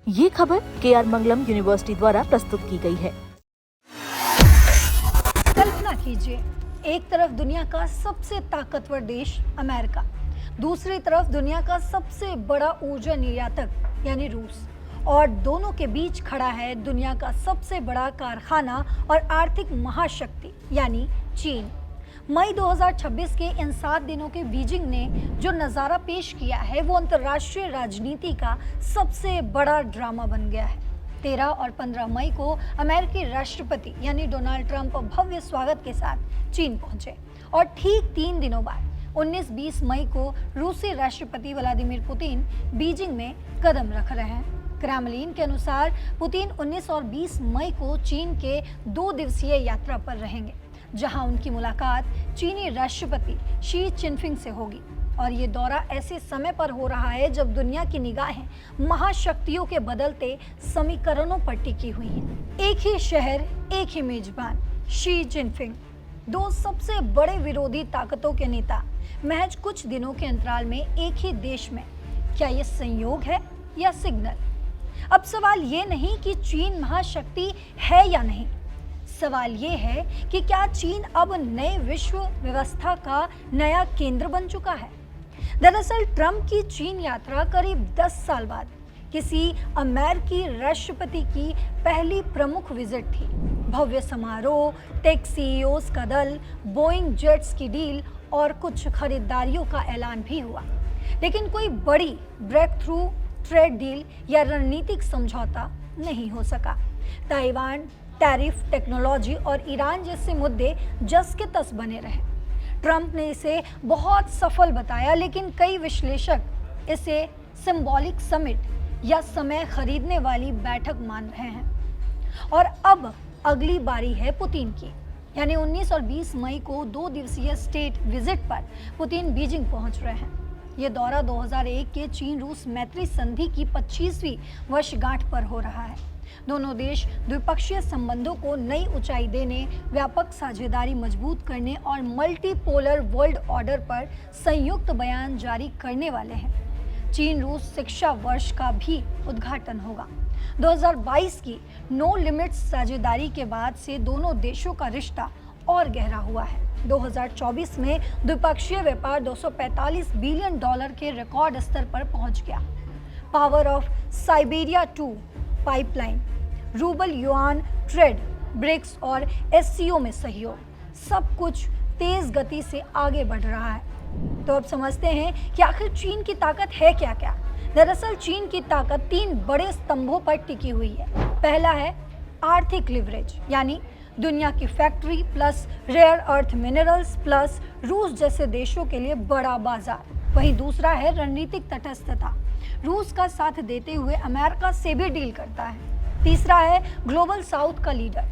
ये खबर KR मंगलम university द्वारा प्रस्तुत की गई है। कल्पना कीजिए, एक तरफ दुनिया का सबसे ताकतवर देश अमेरिका, दूसरी तरफ दुनिया का सबसे बड़ा ऊर्जा निर्यातक यानी रूस, और दोनों के बीच खड़ा है दुनिया का सबसे बड़ा कारखाना और आर्थिक महाशक्ति यानी चीन। मई 2026 के इन 7 दिनों के बीजिंग ने जो नज़ारा पेश किया है वो अंतर्राष्ट्रीय राजनीति का सबसे बड़ा ड्रामा बन गया है। 13 और 15 मई को अमेरिकी राष्ट्रपति यानी डोनाल्ड ट्रंप भव्य स्वागत के साथ चीन पहुंचे और ठीक 3 दिनों बाद 19-20 मई को रूसी राष्ट्रपति व्लादिमीर पुतिन बीजिंग में कदम रख रहे हैं। क्रेमलिन के अनुसार पुतिन 19 और 20 मई को चीन के 2 दिवसीय यात्रा पर रहेंगे, जहां उनकी मुलाकात चीनी राष्ट्रपति शी चिनफिंग से होगी। और ये दौरा ऐसे समय पर हो रहा है जब दुनिया की निगाहें महाशक्तियों के बदलते समीकरणों पर टिकी हुई हैं। एक ही शहर, एक ही मेजबान, शी चिनफिंग, 2 सबसे बड़े विरोधी ताकतों के नेता महज कुछ दिनों के अंतराल में एक ही देश में। क्या ये संयोग है या सिग्नल? अब सवाल ये नहीं कि चीन महाशक्ति है या नहीं, सवाल ये है कि क्या चीन अब नए विश्व व्यवस्था का नया केंद्र बन चुका है। दरअसल ट्रंप की चीन यात्रा करीब 10 साल बाद किसी अमेरिकी राष्ट्रपति की पहली प्रमुख विजिट थी। भव्य समारोह, टेक सीईओज का दल, बोइंग जेट्स की डील और कुछ खरीदारियों का ऐलान भी हुआ, लेकिन कोई बड़ी ब्रेक थ्रू ट्रेड डील या रणनीतिक समझौता नहीं हो सका। ताइवान, टैरिफ, टेक्नोलॉजी और ईरान जैसे मुद्दे जस के तस बने रहे। ट्रंप ने इसे बहुत सफल बताया, लेकिन कई विश्लेषक इसे सिंबॉलिक समिट या समय खरीदने वाली बैठक मान रहे हैं। और अब अगली बारी है पुतिन की, यानी 19 और 20 मई को 2 दिवसीय स्टेट विजिट पर पुतिन बीजिंग पहुंच रहे हैं। ये दौरा 2001 के चीन रूस मैत्री संधि की 25वीं वर्षगांठ पर हो रहा है। दोनों देश द्विपक्षीय संबंधों को नई ऊंचाई देने, व्यापक साझेदारी मजबूत करने और मल्टीपोलर वर्ल्ड ऑर्डर पर संयुक्त बयान जारी करने वाले हैं। चीन रूस शिक्षा वर्ष का भी उद्घाटन होगा। 2022 की नो लिमिट्स साझेदारी के बाद से दोनों देशों का रिश्ता और गहरा हुआ है। 2024 में द्विपक्षीय व्यापार $245 बिलियन के रिकॉर्ड स्तर पर पहुंच गया। Power of Siberia 2 pipeline, rouble yuan trade, BRICS और एससीओ में सहयोग, सब कुछ तेज गति से आगे बढ़ रहा है। तो अब समझते हैं कि आखिर चीन की ताकत है क्या? दरअसल चीन की ताकत 3 बड़े स्तंभों पर टिकी हुई है। पहला है आर्थिक लिवरेज, यानी दुनिया की factory plus rare earth minerals plus रूस जैसे देशों के लिए बड़ा बाजार। वहीं दूसरा है रणनीतिक तटस्थता, रूस का साथ देते हुए अमेरिका से भी डील करता है। तीसरा है ग्लोबल साउथ का लीडर,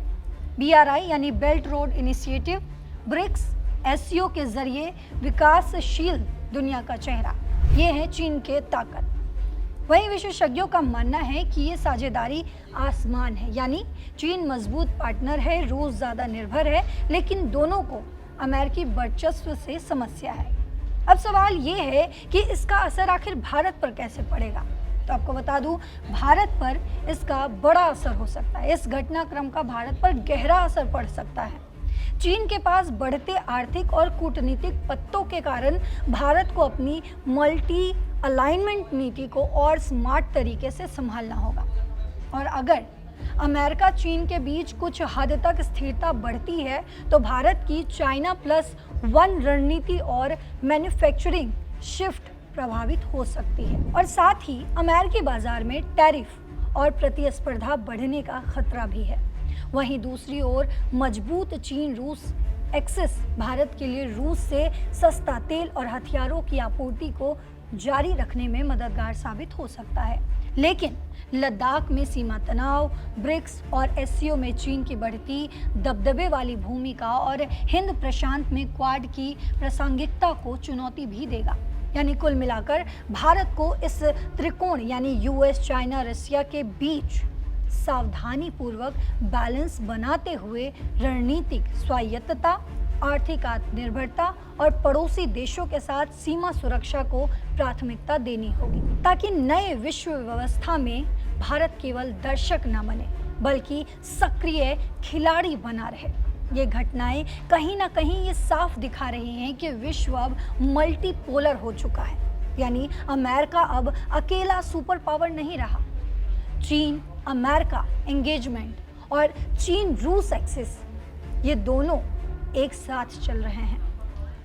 BRI यानी belt road initiative, BRICS, SCO के जरिए विकासशील दुनिया का चेहरा। ये है चीन के ताकत। वहीं विशेषज्ञों का मानना है कि ये साझेदारी आसमान है, यानी चीन मजबूत पार्टनर है, रूस ज़्यादा निर्भर है, लेकिन दोनों को अमेरिकी वर्चस्व से समस्या है। अब सवाल ये है कि इसका असर आखिर भारत पर कैसे पड़ेगा। तो आपको बता दूं, भारत पर इसका बड़ा असर हो सकता है। इस घटनाक्रम का भारत पर गहरा असर पड़ सकता है। चीन के पास बढ़ते आर्थिक और कूटनीतिक पत्तों के कारण भारत को अपनी मल्टी अलाइनमेंट नीति को और स्मार्ट तरीके से संभालना होगा। और अगर अमेरिका चीन के बीच कुछ हद तक स्थिरता बढ़ती है तो भारत की चाइना +1 रणनीति और मैन्युफैक्चरिंग शिफ्ट प्रभावित हो सकती है। और साथ ही अमेरिकी बाजार में टैरिफ और प्रतिस्पर्धा बढ़ने का खतरा भी है। वहीं दूसरी ओर मजबूत चीन रूस एक्सिस भारत के लिए रूस से सस्ता तेल और हथियारों की आपूर्ति को जारी रखने में मददगार साबित हो सकता है। लेकिन लद्दाख में सीमा तनाव, ब्रिक्स और एससीओ में चीन की बढ़ती दबदबे वाली भूमिका और हिंद प्रशांत में क्वाड की प्रासंगिकता को चुनौती भी देगा। यानी कुल मिलाकर भारत को इस त्रिकोण यानी यूएस, चाइना, रसिया के बीच सावधानी पूर्वक बैलेंस बनाते हुए रणनीतिक स्वायत्तता, आर्थिक आत्मनिर्भरता और पड़ोसी देशों के साथ सीमा सुरक्षा को प्राथमिकता देनी होगी, ताकि नए विश्व व्यवस्था में भारत केवल दर्शक न बने बल्कि सक्रिय खिलाड़ी बना रहे। ये घटनाएं कहीं ना कहीं ये साफ दिखा रही हैं कि विश्व अब मल्टीपोलर हो चुका है, यानी अमेरिका अब अकेला सुपर पावर नहीं रहा। चीन अमेरिका एंगेजमेंट और चीन रूस एक्सिस, ये दोनों एक साथ चल रहे हैं।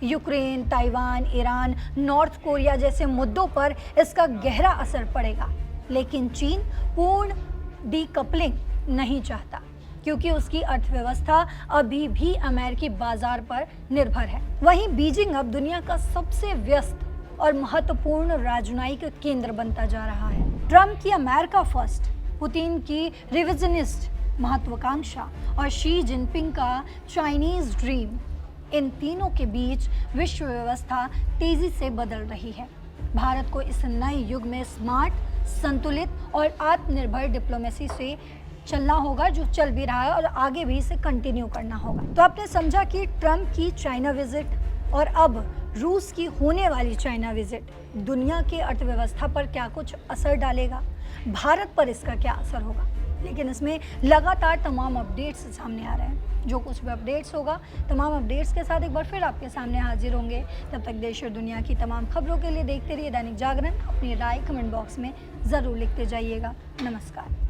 Ukraine, Taiwan, Iran, north Korea जैसे मुद्दों पर इसका गहरा असर पड़ेगा, लेकिन चीन पूर्ण डीकपलिंग नहीं चाहता क्योंकि उसकी अर्थव्यवस्था अभी भी अमेरिकी बाजार पर निर्भर है। वहीं बीजिंग अब दुनिया का सबसे व्यस्त और महत्वपूर्ण राजनयिक केंद्र बनता जा रहा है। ट्रंप की अमेरिका फर्स्ट, पुतिन की रिविजनिस्ट महत्वाकांक्षा और शी जिनपिंग का चाइनीज ड्रीम, इन तीनों के बीच विश्व व्यवस्था तेजी से बदल रही है। भारत को इस नए युग में स्मार्ट, संतुलित और आत्मनिर्भर डिप्लोमेसी से चलना होगा, जो चल भी रहा है और आगे भी इसे कंटिन्यू करना होगा। तो आपने समझा कि ट्रंप की चाइना विजिट और अब रूस की होने वाली चाइना विजिट दुनिया की अर्थव्यवस्था पर क्या कुछ असर डालेगा, भारत पर इसका क्या असर होगा। लेकिन इसमें लगातार तमाम अपडेट्स सामने आ रहे हैं। जो कुछ भी अपडेट्स होगा, तमाम अपडेट्स के साथ एक बार फिर आपके सामने हाजिर होंगे। तब तक देश और दुनिया की तमाम खबरों के लिए देखते रहिए दैनिक जागरण। अपनी राय कमेंट बॉक्स में ज़रूर लिखते जाइएगा। नमस्कार।